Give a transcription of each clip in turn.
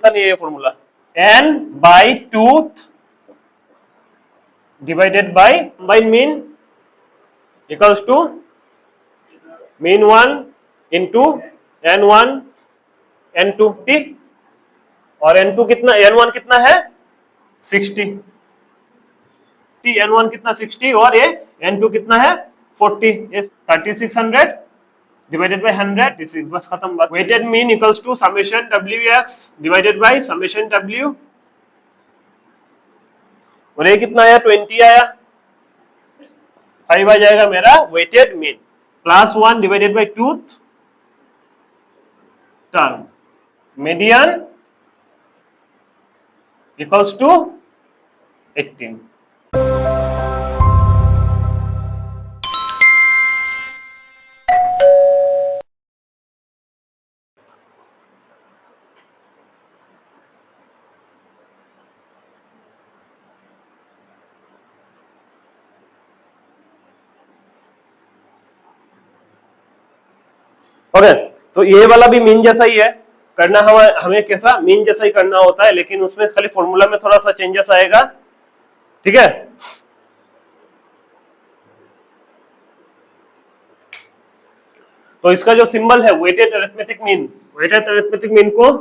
चलता नहीं है ये formula. n by tooth divided by mean equals to mean 1 into n1 n2 ठीक, और n2 कितना, n1 कितना है 60, n1 कितना 60 और ये n2 कितना है 40, ये 3600 डिवाइडेड बाय 100, दिस इज बस खत्म बात। Weighted mean equals to summation wx divided by summation w, और ये कितना आया 20 आया, 5 आ जाएगा मेरा weighted mean, plus 1 divided by tooth term, median equals to 18। Okay, तो ये वाला भी मीन जैसा ही है करना, हमें कैसा मीन जैसा ही करना होता है, लेकिन उसमें खाली फॉर्मूला में थोड़ा सा चेंजेस आएगा, ठीक है। तो इसका जो सिंबल है weighted arithmetic mean, weighted arithmetic mean को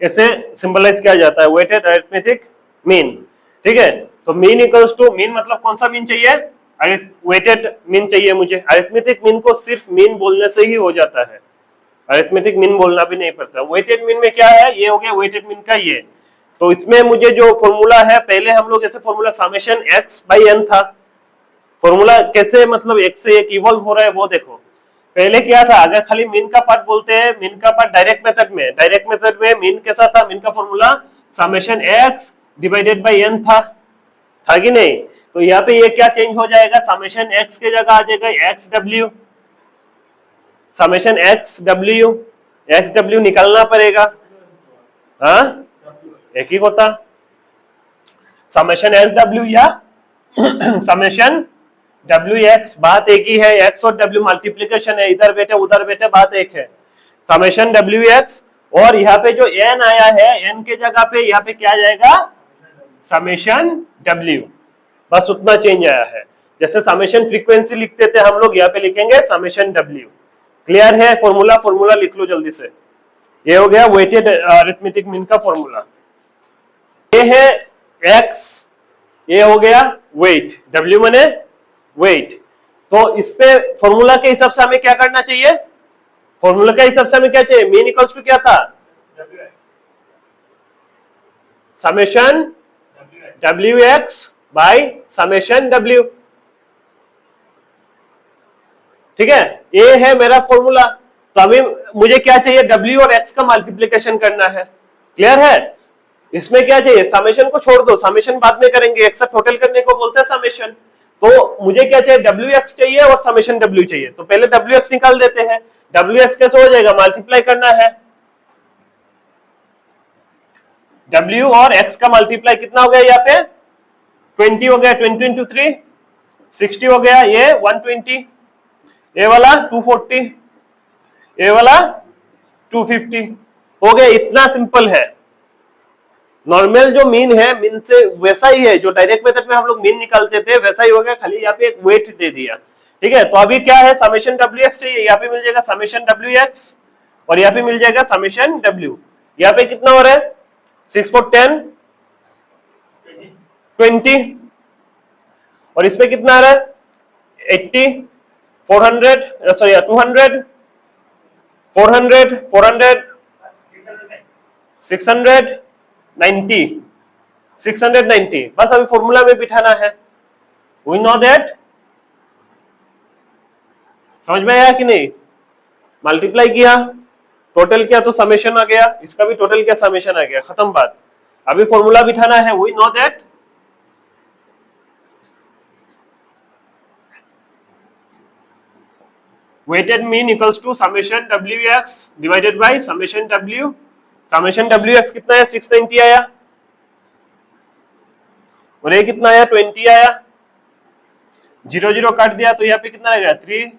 ऐसे सिंबलाइज किया जाता है, वेटेड अरिथमेटिक मीन, ठीक है। तो मीन इक्वल्स टू, मीन मतलब कौन सा मीन चाहिए, वेटेड मीन चाहिए मुझे। अरिथमेटिक मीन को सिर्फ मीन बोलने से ही हो जाता है, अरिथमेटिक मीन बोलना भी नहीं पड़ता। वेटेड मीन में क्या है, ये हो गया वेटेड मीन का ये। तो इसमें मुझे जो फॉर्मूला है, पहले हम लोग ऐसे formula summation x by n था, फॉर्मूला कैसे मतलब एक से एक इवॉल्व हो रहा है वो देखो। पहले क्या था, अगर खाली मीन का पार्ट बोलते हैं, मीन का पार्ट डायरेक्ट मेथड में मीन कैसा था, मीन का formula summation x divided by n था कि नहीं। तो यहाँ पे ये क्या चेंज हो जाएगा, समेशन x के जगह आ जाएगा xw, समेशन xw निकालना पड़ेगा, हाँ एक ही होता समेशन xw या समेशन wx, बात एक ही है, x और w मल्टीप्लिकेशन है, इधर बेटे उधर बेटे बात एक है, समेशन wx। और यहाँ पे जो n आया है, n के जगह पे यहाँ पे क्या जाएगा समेशन w, बस उतना चेंज आया है। जैसे समेशन फ्रीक्वेंसी लिखते थे हम लोग, यहाँ पे लिखेंगे समेशन w। क्लियर है, फॉर्मूला लिख लो जल्दी से। ये हो गया वेटेड अरिथमेटिक मीन का फॉर्मूला, ये है x, ये हो गया वेट, w माने वेट। तो इस पे फॉर्मूला के हिसाब से हमें क्या करना चाहिए, फॉर्मूला के हिसाब से हमें क्या चाहिए, मीन इक्वल्स टू क्या था summation wx bye summation w, ठीक है, ये है मेरा फॉर्मूला। तो अभी मुझे क्या चाहिए, w और x का मल्टीप्लिकेशन करना है, क्लियर है। इसमें क्या चाहिए, समेशन को छोड़ दो, समेशन बाद में करेंगे, एक साथ टोटल करने को बोलते हैं समेशन। तो मुझे क्या चाहिए, wx चाहिए और समेशन w चाहिए। तो पहले wx निकाल देते हैं, wx कैसे हो जाएगा, मल्टीप्लाई करना है, w और x का मल्टीप्लाई कितना हो गया, यहाँ पे 20 हो गया, 20 इंटू 3 60 हो गया, ये 120, ये वाला 240, ये वाला 250 हो गया। इतना सिंपल है, नॉर्मल जो मीन है, मीन से वैसा ही है, जो डायरेक्ट मेथड में हम लोग मीन निकालते थे वैसा ही हो गया, खाली यहाँ पे एक वेट दे दिया, ठीक है। तो अभी क्या है, समेशन wx चाहिए, यहाँ पे मिल जाएगा समेशन wx और यहाँ पे मिल जाएगा समेशन w। यहाँ पे कितना हो रहा है 6 4 10 20, और इसमें कितना आ रहा है 80 400 सॉरी 200 400 400 690 690, बस अभी फॉर्मूला में बिठाना है। वी नो दैट, समझ में आया कि नहीं, मल्टीप्लाई किया टोटल किया तो समेशन आ गया, इसका भी टोटल किया समेशन आ गया, खत्म बात। अभी फॉर्मूला बिठाना है, we know that weighted mean equals to summation wx divided by summation w। Summation wx कितना है 690 आया, और ये कितना आया 20 आया, 0 0 काट दिया तो यहाँ पे कितना रहेगा 3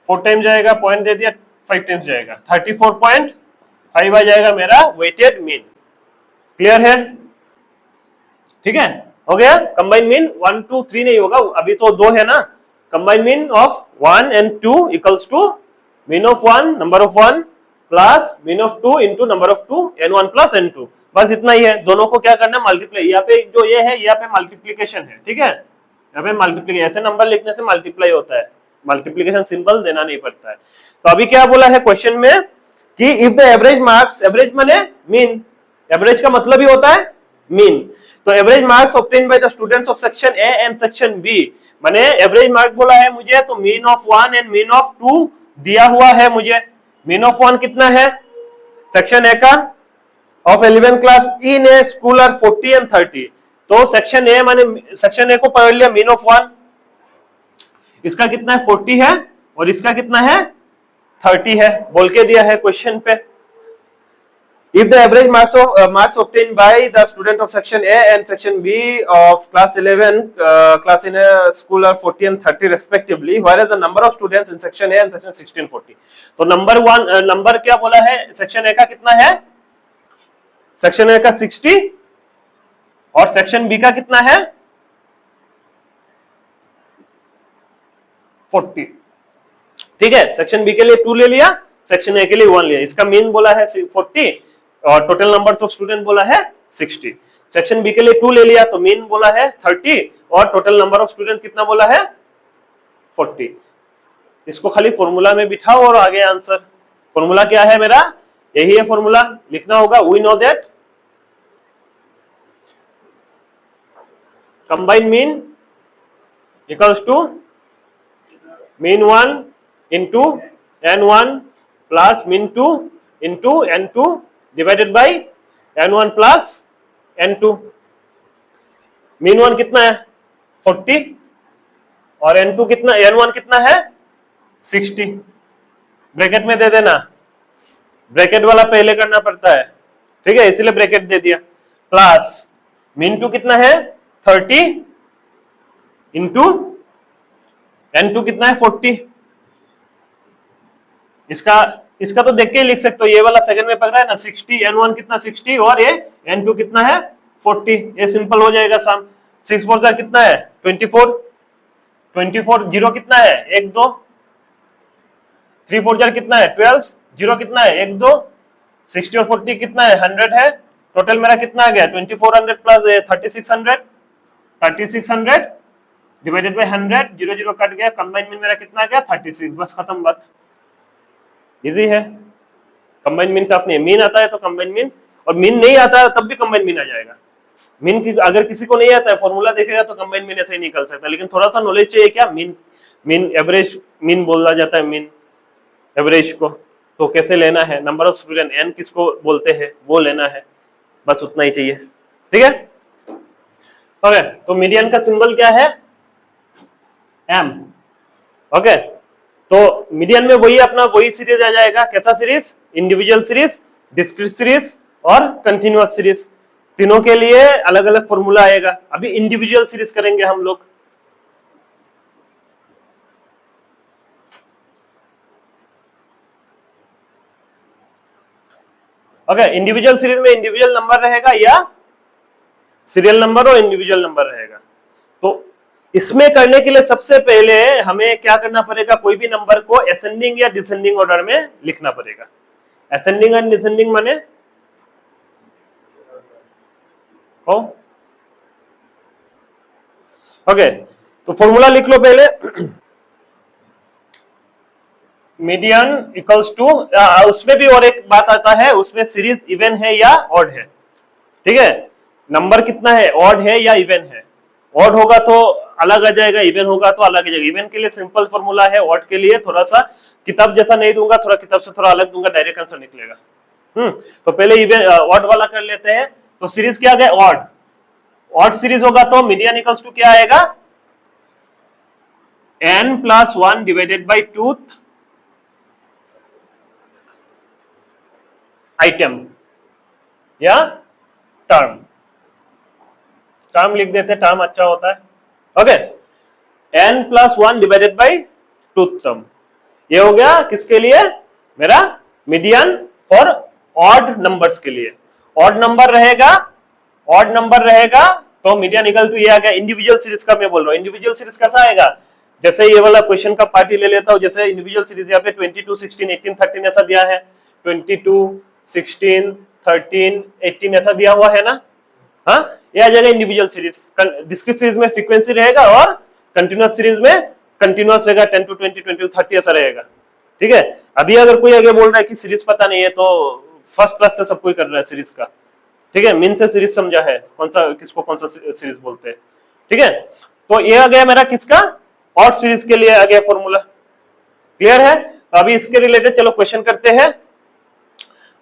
4 टाइम जाएगा, पॉइंट दे दिया, 5 टाइम्स जाएगा, 34.5 आ जाएगा मेरा वेटेड मीन। क्लियर है? ठीक है, हो गया। कंबाइन मीन 1 2 3 नहीं होगा, अभी तो 2 है ना। Combine mean of 1 and 2 equals to mean of 1 number of 1 plus mean of 2 into number of 2 n1 plus n2। बस इतना ही है। दोनों को क्या करना है, मल्टीप्लाई। यहाँ पे जो ये है, यहाँ पे मल्टीप्लीकेशन है, ठीक है। यहाँ पे मल्टीप्लीकेशन, ऐसे नंबर लिखने से मल्टीप्लाई होता है, मल्टीप्लीकेशन सिंबल देना नहीं पड़ता है। तो अभी क्या बोला है क्वेश्चन में कि if the average marks, average माने मीन, एवरेज का मतलब ही होता है मीन। तो average marks obtain by the students of section A and section B, माने एवरेज मार्क बोला है मुझे, तो mean of 1 and mean of 2 दिया हुआ है मुझे। मीन ऑफ 1 कितना है सेक्शन ए का, of 11 class in a school are 40 and 30। तो सेक्शन ए माने सेक्शन ए को पढ़ लिया, मीन ऑफ 1 इसका कितना है 40 है, और इसका कितना है 30 है, बोल के दिया है क्वेश्चन पे। If the average marks obtained by the student of section A and section B of class 11 class in a school are 40 and 30 respectively, whereas the number of students in section A and section 16 40। तो number क्या बोला है section A का कितना है, section A का 60 और section B का कितना है 40। ठीक है, सेक्शन बी के लिए 2 ले लिया, सेक्शन ए के लिए 1 लिया। इसका मीन बोला है 40 और टोटल नंबर्स ऑफ स्टूडेंट बोला है 60। सेक्शन बी के लिए 2 ले लिया, तो मीन बोला है 30 और टोटल नंबर ऑफ स्टूडेंट कितना बोला है 40। इसको खाली फॉर्मूला में बिठाओ और आगे आंसर। फॉर्मूला क्या है मेरा, यही है फॉर्मूला, लिखना होगा we know that combine mean equals to mean 1 into n1 plus mean 2 into n2 divided by n1 plus n2। Mean 1 कितना है 40 और n2 कितना, n1 कितना है 60। ब्रैकेट में दे देना, ब्रैकेट वाला पहले करना पड़ता है, ठीक है, इसीलिए ब्रैकेट दे दिया। प्लस मीन 2 कितना है 30 इंटू n2 कितना है 40। इसका तो देख के ही लिख सकते हो, ये वाला सेकंड में पकड़ा है ना 60, n1 कितना 60 और ये n2 कितना है 40। ये सिंपल हो जाएगा सम। 6 4 जा कितना है 24, 24 जीरो कितना है 1 2, 3 4 जा कितना है 12, जीरो कितना है 1 2, 60 और 40 कितना है 100 है। टोटल मेरा कितना आ गया 2400 प्लस 3600, 3600 डिवाइडेड बाय 100, 0 0 कट गया, कंबाइन मीन मेरा कितना आ गया 36। बस खत्म बात, इजी है। कंबाइन मीन टफ नहीं है, मीन आता है तो कंबाइन मीन, और मीन नहीं आता है तब भी कंबाइन मीन आ जाएगा। मीन की अगर किसी को नहीं आता है फॉर्मूला देखेगा तो कंबाइन मीन ऐसे ही निकल सकता है, लेकिन थोड़ा सा नॉलेज चाहिए। क्या मीन एवरेज मीन बोला जाता है, मीन एवरेज को तो कैसे लेना है, नंबर ऑफ स्टूडेंट एन किसको बोलते हैं वो लेना है, बस उतना ही चाहिए। ठीक है, ओके। तो मीडियन का सिंबल क्या है एम। ओके, तो मीडियन में वही अपना वही सीरीज आ जाएगा। कैसा series, individual series, discrete series और कंटिन्यूअस सीरीज, तीनों के लिए अलग अलग फॉर्मूला आएगा। अभी इंडिविजुअल सीरीज करेंगे हम लोग। ओके, इंडिविजुअल सीरीज में इंडिविजुअल नंबर रहेगा या सीरियल नंबर और इंडिविजुअल नंबर रहेगा। तो इसमें करने के लिए सबसे पहले हमें क्या करना पड़ेगा, कोई भी नंबर को असेंडिंग या डिसेंडिंग ऑर्डर में लिखना पड़ेगा। असेंडिंग एंड डिसेंडिंग माने ओके, तो फॉर्मूला लिख लो पहले। मीडियन इक्वल्स टू, उसमें भी और एक बात आता है, उसमें सीरीज इवन है या ऑड है। ठीक है, नंबर कितना है, ऑड है या इवन है। ऑड होगा तो अलग आ जाएगा, इवन होगा तो अलग आ जाएगा। इवन के लिए सिंपल फॉर्मूला है, ऑड के लिए थोड़ा सा किताब जैसा नहीं दूंगा, थोड़ा किताब से थोड़ा अलग दूंगा, डायरेक्ट आंसर निकलेगा। तो पहले इवन ऑड वाला कर लेते हैं। तो सीरीज क्या आ गया ऑड, ऑड सीरीज होगा तो मीडियन इक्वल्स टू क्या आएगा n plus 1 divided by tooth item या टर्म। टर्म लिख देते, टर्म अच्छा होता है। Okay, n plus 1 divided by tooth term. ये हो गया किसके लिए, मेरा मीडियन फॉर ऑड नंबर्स के लिए। ऑड नंबर रहेगा, ऑड नंबर रहेगा तो मीडियन इक्वल टू ये आ गया। इंडिविजुअल सीरीज का मैं बोल रहा हूँ, इंडिविजुअल सीरीज कैसा आएगा, जैसे ये वाला क्वेश्चन का पार्टी ले लेता हूं, जैसे इंडिविजुअल सीरीज यहाँ पे 22, 16, 18, 13 ऐसा दिया है, 22, 16, 13, 18 ऐसा दिया हुआ है ना। हाँ, ये आ जाएगा इंडिविजुअल सीरीज। डिस्क्रीट सीरीज में फ्रीक्वेंसी रहेगा और कंटिन्यूअस सीरीज में कंटिन्यूअस रहेगा, 10 to 20, 20 to 30 ऐसा रहेगा। ठीक है, अभी अगर कोई आगे बोल रहा है कि सीरीज पता नहीं है तो फर्स्ट क्लास से सब कोई कर रहा है सीरीज का। ठीक है, मीन से सीरीज समझा है, कौन सा किसको कौन सा सीरीज बोलते हैं। ठीक है, तो ये आ गया मेरा किसका, ऑड सीरीज के लिए आ गया फॉर्मूला। क्लियर है, तो अभी इसके रिलेटेड चलो क्वेश्चन करते हैं।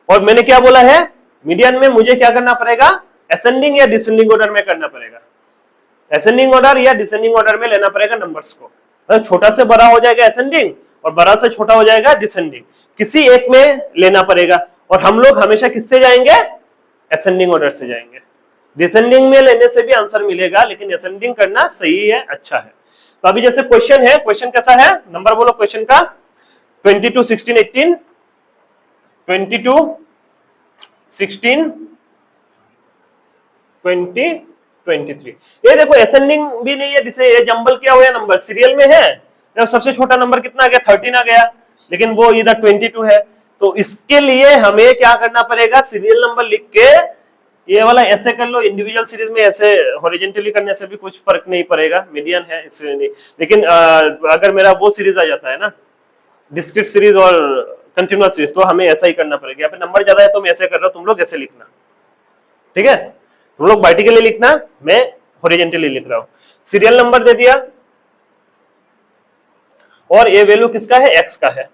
और मैंने क्या बोला है, मीडियन में मुझे क्या करना पड़ेगा, असेंडिंग या डिसेंडिंग ऑर्डर में करना पड़ेगा। असेंडिंग ऑर्डर या डिसेंडिंग ऑर्डर में लेना पड़ेगा नंबर्स को। तो छोटा से बड़ा हो जाएगा असेंडिंग और बड़ा से छोटा हो जाएगा डिसेंडिंग, किसी एक में लेना पड़ेगा। और हम लोग हमेशा किससे जाएंगे, असेंडिंग ऑर्डर से जाएंगे। डिसेंडिंग में लेने से भी आंसर मिलेगा, लेकिन असेंडिंग करना सही है, अच्छा है। तो अभी जैसे क्वेश्चन है, क्वेश्चन कैसा है, नंबर बोलो क्वेश्चन का, 22, 16, 18, 22, 16, 20, 23। ये देखो असेंडिंग भी नहीं है, जिसे ये जंबल क्या हुआ नंबर, सीरियल में है। जब सबसे छोटा नंबर कितना आ गया, 13 आ गया, लेकिन वो इधर 22 है। तो इसके लिए हमें क्या करना पड़ेगा, सीरियल नंबर लिख के, ये वाला ऐसे कर लो, इंडिविजुअल सीरीज में ऐसे हॉरिजॉन्टली करने से भी कुछ फर्क नहीं पड़ेगा, मीडियन है इसलिए नहीं। लेकिन अगर मेरा वो सीरीज आ जाता है ना, डिस्क्रीट सीरीज और कंटिन्यूअस सीरीज, तो हमें ऐसा ही करना पड़ेगा। यहाँ पे नंबर ज्यादा है तो मैं ऐसे कर रहा हूं, तुम लोग ऐसे लिखना। ठीक है, तुम लोग वर्टिकली लिखना, मैं हॉरिजॉन्टली लिख रहा हूं। सीरियल नंबर दे दिया और ये वैल्यू किसका है, एक्स का है।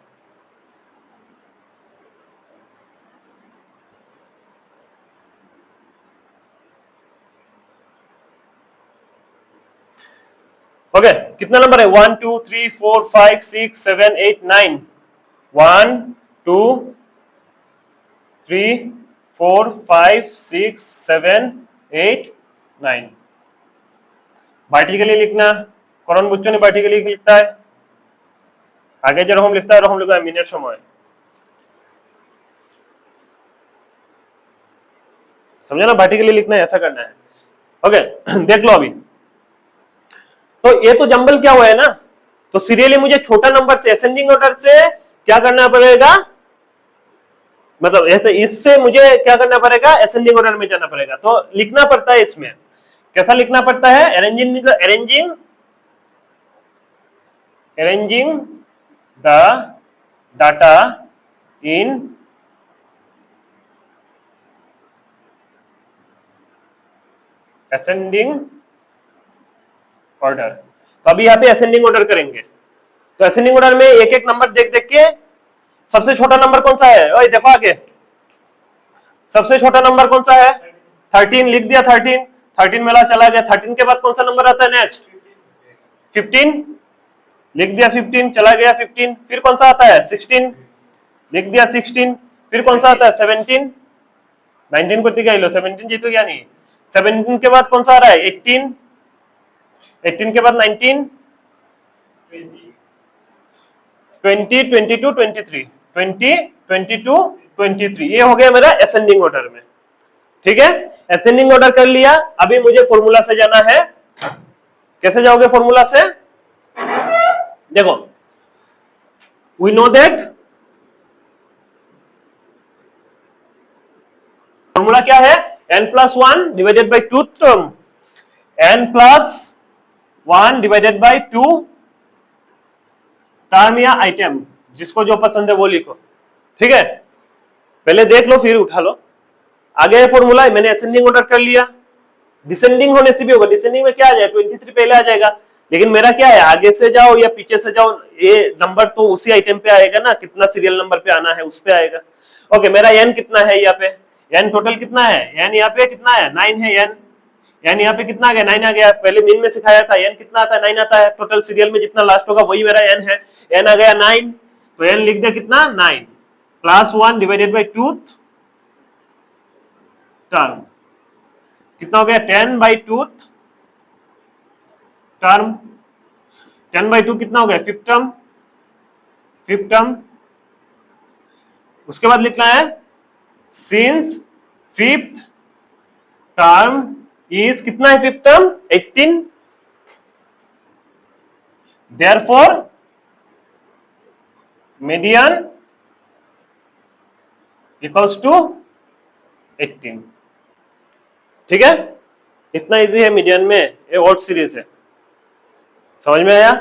ओके, कितना नंबर है, 1 2 3 4 5 6 7 8 9, 1 2 3 4 5 6 7 8 9। वर्टिकली लिखना, कौन बच्चों ने वर्टिकली लिखता है, आगे যেরকম लिखता है ওরকম লিখো মিনের সময়, समझे ना, वर्टिकली लिखना है, ऐसा करना है। ओके, देख लो अभी, तो ये तो जंबल क्या हुआ है ना, तो सीरियली मुझे छोटा नंबर से असेंडिंग ऑर्डर से क्या करना पड़ेगा, मतलब ऐसे इससे मुझे क्या करना पड़ेगा, असेंडिंग ऑर्डर में जाना पड़ेगा। तो लिखना पड़ता है इसमें, कैसा लिखना पड़ता है, arranging the data in ascending order. तो अभी यहाँ पे असेंडिंग ऑर्डर करेंगे, तो असेंडिंग ऑर्डर में एक एक नंबर देख देख के, सबसे छोटा नंबर कौन सा है, ओए देखो आगे, सबसे छोटा नंबर कौन सा है, 13 लिख दिया, 13 मेला चला गया। 13 के बाद कौन सा नंबर आता है नेक्स्ट, 15 लिख दिया, 15 चला गया 15। फिर कौन सा आता है, 16 लिख दिया 16। फिर कौन सा आता है, 17, 19 को दिखा लो, 17 जीतो क्या नहीं। 17 के बाद कौन सा आ रहा है, 18, 18 के बाद 19, 20, 22, 23, 20, 22, 23, ये हो गया मेरा असेंडिंग ऑर्डर में। ठीक है, असेंडिंग ऑर्डर कर लिया। अभी मुझे फॉर्मूला से जाना है, कैसे जाओगे फॉर्मूला से, देखो, वी नो दैट फॉर्मूला क्या है, n+1 divided by 2 term, n+1 divided by 2 term या आइटम, जिसको जो पसंद है वो लिखो। ठीक है, पहले देख लो फिर उठा लो। आगे फॉर्मूला मैंने असेंडिंग ऑर्डर कर लिया, डिसेंडिंग होने से भी होगा, डिसेंडिंग में क्या आ जाएगा, 23 पहले आ जाएगा, लेकिन मेरा क्या है, आगे से जाओ या पीछे से जाओ, ये नंबर तो उसी आइटम पे आएगा ना, कितना सीरियल नंबर पे आना है उस पे आएगा। ओके, मेरा n कितना है, यहाँ पे n टोटल कितना है, n यहाँ पे कितना है, 9 है, n यहाँ पे कितना आ गया, 9 आ गया। पहले मीन में सिखाया था n कितना आता है, 9 आता है, टोटल सीरियल में जितना लास्ट होगा वही मेरा n है, n आ गया 9, तो n लिख दिया कितना, 9 +1 डिवाइडेड बाई 2 टर्म, कितना हो गया, 10/2 टर्म, 10/2 कितना हो गया, 5th टर्म, फिफ्थ टर्म, उसके बाद लिखना है सिंस फिफ्थ टर्म इज, कितना है fifth term 18, therefore median equals to 18। ठीक है, इतना इजी है मीडियन में, ये ऑड सीरीज है, समझ में आया?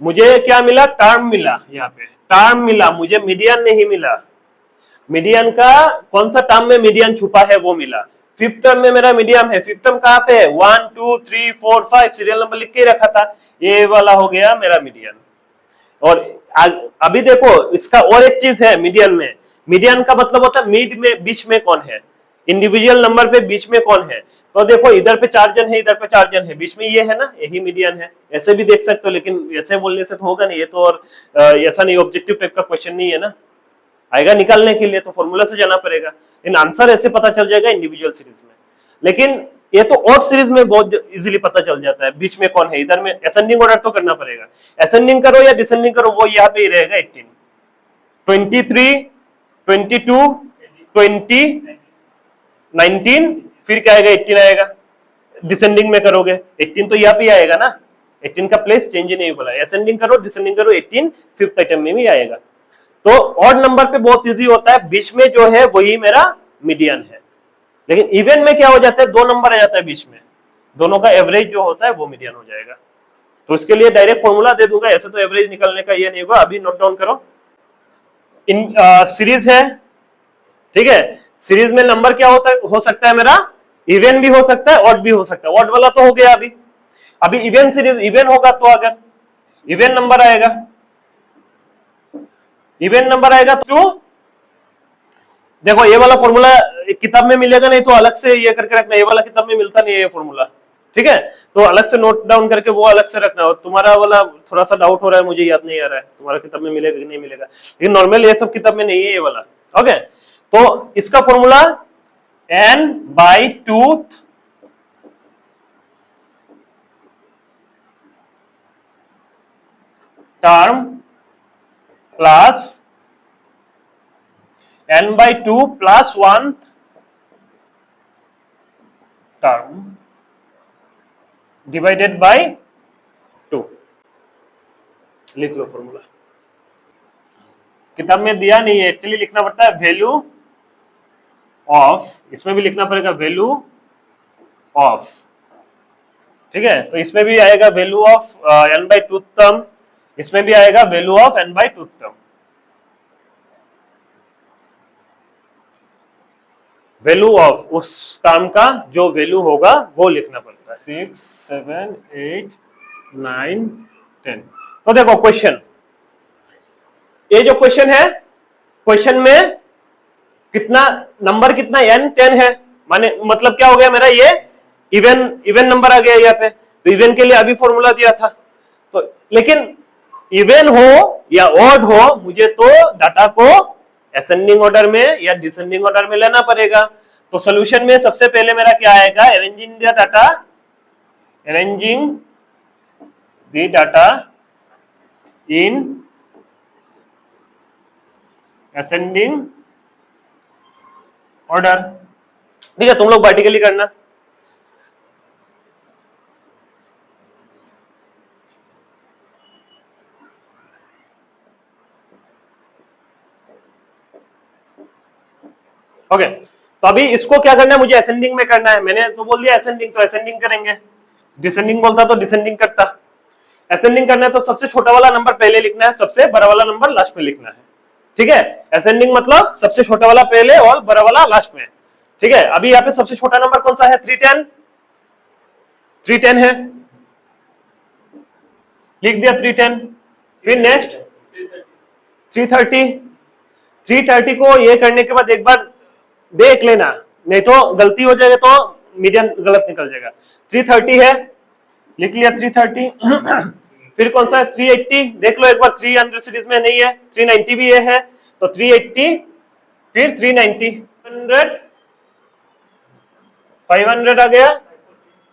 मुझे क्या मिला, टर्म मिला, यहाँ पे टर्म मिला, मुझे मीडियन नहीं मिला। मीडियन का कौन सा टर्म में मीडियन छुपा है वो मिला। फिफ्थ टर्म में मेरा मीडियन है, फिफ्थ टर्म कहां पे है, 1 2 3 4 5 सीरियल नंबर लिख के रखा था, ये वाला हो गया मेरा मीडियन। और अभी देखो इसका और एक चीज है मीडियन में, मीडियन का मतलब होता है मिड में, बीच में कौन है, इंडिविजुअल नंबर पे बीच में कौन है। तो देखो इधर पे 4 जन है, इधर पे 4 जन है, बीच में ये है ना, यही मीडियन है। ऐसे भी देख सकते हो, लेकिन ऐसे बोलने से तो होगा नहीं, ये तो और ऐसा नहीं, ऑब्जेक्टिव टाइप का क्वेश्चन नहीं है ना, आएगा निकालने के लिए तो फॉर्मूला से जाना पड़ेगा, लेकिन आंसर ऐसे पता चल जाएगा इंडिविजुअल सीरीज में। लेकिन ये तो ऑड सीरीज में बहुत इजीली पता चल जाता है बीच में कौन है। इधर में असेंडिंग ऑर्डर तो करना पड़ेगा, असेंडिंग करो या डिसेंडिंग करो, वो यहाँ पे ही रहेगा 18, 23, 22, 20, 19, फिर क्या आएगा 18 आएगा। डिसेंडिंग में करोगे 18 तो यहाँ पे आएगा ना, 18 का प्लेस चेंज नहीं बोला, असेंडिंग करो डिसेंडिंग करो 18 फिफ्थ आइटम में भी आएगा। तो ऑड नंबर पे बहुत इजी होता है, बीच में जो है वही मेरा मीडियन है। लेकिन इवन में क्या हो जाता है, 2 नंबर आ जाता है बीच में, दोनों का एवरेज जो होता है वो मीडियन हो जाएगा। तो इसके लिए डायरेक्ट फॉर्मूला दे दूंगा, ऐसे तो एवरेज निकलने का ये नहीं होगा। अभी नोट डाउन करो, इन सीरीज है, ठीक है, सीरीज में नंबर क्या होता है, हो सकता है मेरा इवन भी हो सकता है, ऑड भी हो सकता है। ऑड वाला तो हो गया अभी, अभी इवन सीरीज, इवन होगा तो अगर इवन नंबर आएगा, इवन नंबर आएगा तो देखो ये वाला फॉर्मूला किताब में मिलेगा नहीं, तो अलग से ये करके रखना, ये वाला किताब में मिलता नहीं है ये फॉर्मूला, ठीक है, तो अलग से नोट डाउन करके वो अलग से रखना। और तुम्हारा वाला थोड़ा सा डाउट हो रहा है, मुझे याद नहीं आ रहा है तुम्हारा किताब में मिलेगा कि नहीं मिलेगा, लेकिन नॉर्मल ये सब किताब में नहीं है ये वाला। ओके, तो इसका formula n/2 term plus n/2 plus 1 term divided by 2, लिख लो फॉर्मूला। किताब में दिया नहीं है, एक्चुअली लिखना पड़ता है वैल्यू ऑफ, इसमें भी लिखना पड़ेगा वैल्यू ऑफ, ठीक है, तो इसमें भी आएगा वैल्यू ऑफ n/2 टर्म, इसमें भी आएगा value of n/2 term. Value of उस टर्म का जो वैल्यू होगा वो लिखना पड़ता है। 6 7 8 9 10। तो देखो क्वेश्चन, ये जो क्वेश्चन है, क्वेश्चन में कितना नंबर, कितना n 10 है, माने मतलब क्या हो गया मेरा, ये इवन नंबर आ गया यहाँ पे। तो इवन के लिए अभी फॉर्मूला दिया था, तो लेकिन इवन हो या ऑड हो, मुझे तो डाटा को असेंडिंग ऑर्डर में या डिसेंडिंग ऑर्डर में लेना पड़ेगा। तो सॉल्यूशन में सबसे पहले मेरा क्या आएगा, arranging the data, arranging the data in ascending order, ठीक है, तुम लोग वर्टिकली करना। ओके, तो अभी इसको क्या करना है, मुझे असेंडिंग में करना है, मैंने तो बोल दिया असेंडिंग, तो असेंडिंग करेंगे, डिसेंडिंग बोलता तो डिसेंडिंग करता। असेंडिंग करना है तो सबसे छोटा वाला नंबर पहले लिखना है, सबसे बड़ा वाला नंबर लास्ट में लिखना है, ठीक है। असेंडिंग मतलब सबसे छोटा वाला पहले और बड़ा वाला लास्ट में, ठीक है। अभी यहाँ पे सबसे छोटा नंबर कौन सा है, 310, 310 है, लिख दिया 310। फिर नेक्स्ट 330, 330 को ये करने के बाद एक बार देख लेना, नहीं तो गलती हो जाएगा तो मीडियन गलत निकल जाएगा। 330 है, लिख लिया 330। फिर कौन सा है, 380, देख लो एक बार, 300 सीरीज में नहीं है, 390 भी ये है, तो 380, फिर 390, 500 आ गया,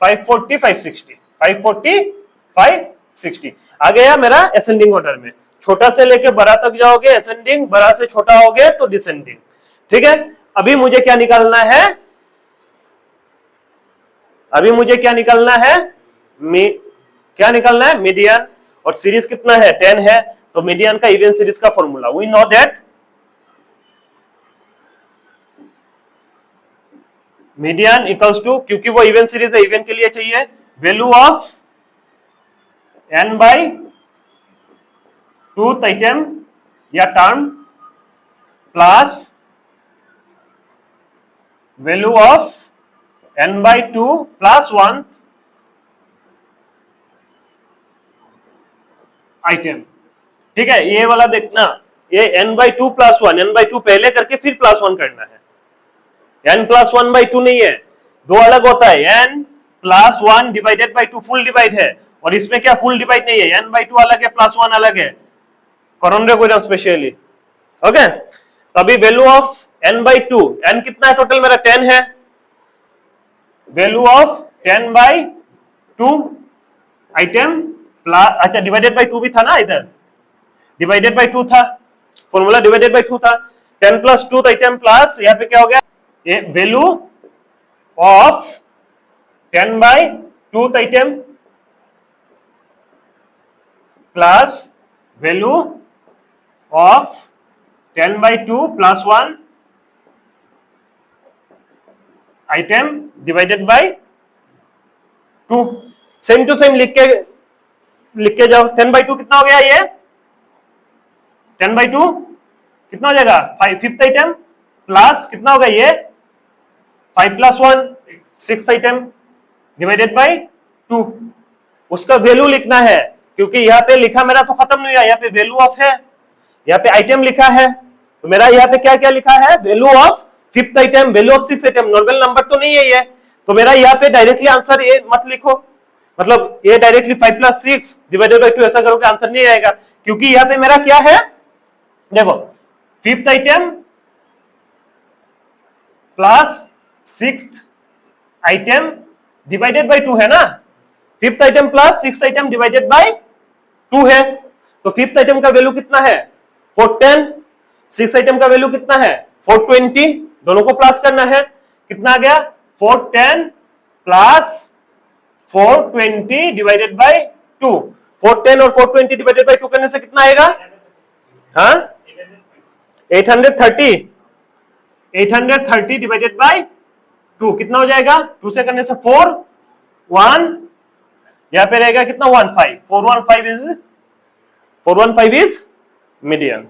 540, 560, 540, 560। आ गया मेरा असेंडिंग ऑर्डर में, छोटा से लेके बड़ा तक जाओगे असेंडिंग, बड़ा से छोटा होगे तो डिसेंडिंग। ठीक है, अभी मुझे क्या निकालना है, अभी मुझे क्या निकालना है, क्या निकालना है, मीडियन। और सीरीज कितना है, 10 है, तो मीडियन का इवन सीरीज का formula we know that median equals to, क्योंकि वो इवन सीरीज है, इवन के लिए चाहिए वैल्यू ऑफ n बाई 2 आइटम या term plus value of n बाई 2 प्लस 1 आइटम। ठीक है, ये वाला देखना, ये n बाई 2 प्लस 1, n बाई 2 पहले करके फिर प्लस 1 करना है, n प्लस 1 बाई 2 नहीं है, दो अलग होता है, n plus 1 divided by 2 full divide है, और इसमें क्या फुल डिवाइड नहीं है, n बाई 2 अलग है प्लस 1 अलग है, करोंडे को स्पेशली। ओके, तो अभी वैल्यू ऑफ n बाई 2, n कितना है टोटल मेरा 10 है, value of 10 by 2 item plus, अच्छा डिवाइडेड बाई 2 भी था ना, इधर डिवाइडेड बाई 2 था, फॉर्मूला डिवाइडेड बाई 2 था, 10 प्लस 2 आइटम प्लस यहाँ पे क्या हो गया, ये value of 10 by 2 item plus value of 10 by 2 plus 1 item divided by 2, same to same लिख के जाओ। 10 बाई 2 कितना हो गया, ये 10 बाई 2 कितना हो जाएगा, 5th आइटम प्लस कितना होगा, ये 5 plus 1 6th item divided by 2, उसका वैल्यू लिखना है, क्योंकि यहाँ पे लिखा मेरा तो खत्म नहीं हुआ, यहाँ पे वैल्यू ऑफ है, यहाँ पे आइटम लिखा है, तो मेरा यहाँ पे क्या क्या लिखा है, value of 5th item, value of 6th item, normal number तो नहीं है ये, तो मेरा यहाँ पे डायरेक्टली आंसर ये मत लिखो, मतलब ये डायरेक्टली 5 प्लस 6 डिवाइडेड बाई 2 ऐसा करोगे आंसर नहीं आएगा, क्योंकि यहाँ पे मेरा क्या है, देखो 5th item plus 6th item divided by 2 है ना, 5th item plus 6th item divided by 2 है, तो 5th आइटम का वैल्यू कितना है 410, 6th आइटम का वैल्यू कितना है 420, दोनों को प्लस करना है, कितना आ गया 410 प्लस 420 डिवाइडेड बाई 2, 410 और 420 डिवाइडेड बाई 2 करने से कितना आएगा, हाँ 830 डिवाइडेड बाई 2 कितना हो जाएगा, 2 से करने से 4 1, यहां पे रहेगा कितना 15, 415 इज मीडियन।